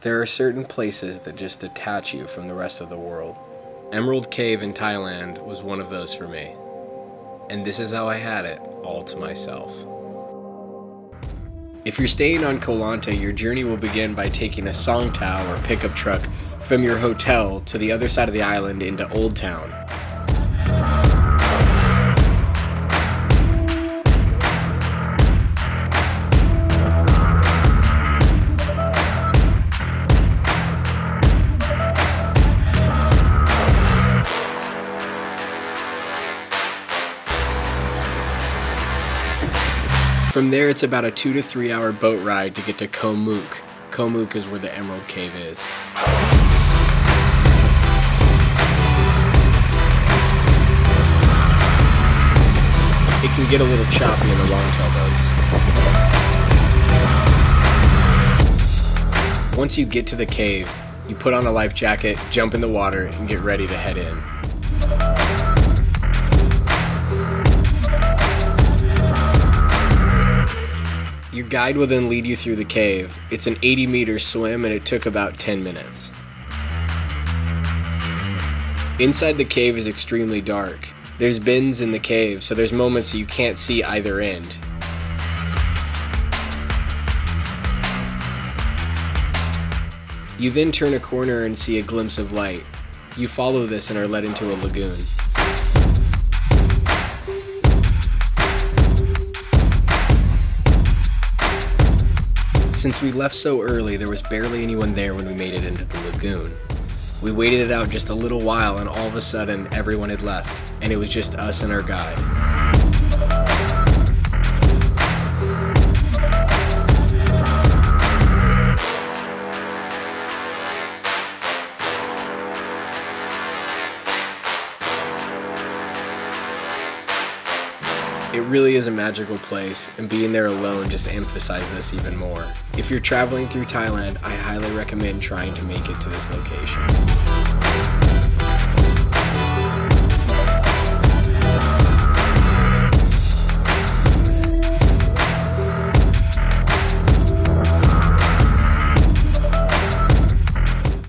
There are certain places that just detach you from the rest of the world. Emerald Cave in Thailand was one of those for me. And this is how I had it, all to myself. If you're staying on Koh Lanta, your journey will begin by taking a songtao or pickup truck from your hotel to the other side of the island into Old Town. From there, it's about a 2 to 3 hour boat ride to get to Koh Muk. Koh Muk is where the Emerald Cave is. It can get a little choppy in the longtail boats. Once you get to the cave, you put on a life jacket, jump in the water, and get ready to head in. Your guide will then lead you through the cave. It's an 80-meter swim and it took about 10 minutes. Inside the cave is extremely dark. There's bends in the cave, so there's moments you can't see either end. You then turn a corner and see a glimpse of light. You follow this and are led into a lagoon. Since we left so early, there was barely anyone there when we made it into the lagoon. We waited it out just a little while and all of a sudden everyone had left, and it was just us and our guide. It really is a magical place, and being there alone just emphasizes this even more. If you're traveling through Thailand, I highly recommend trying to make it to this location.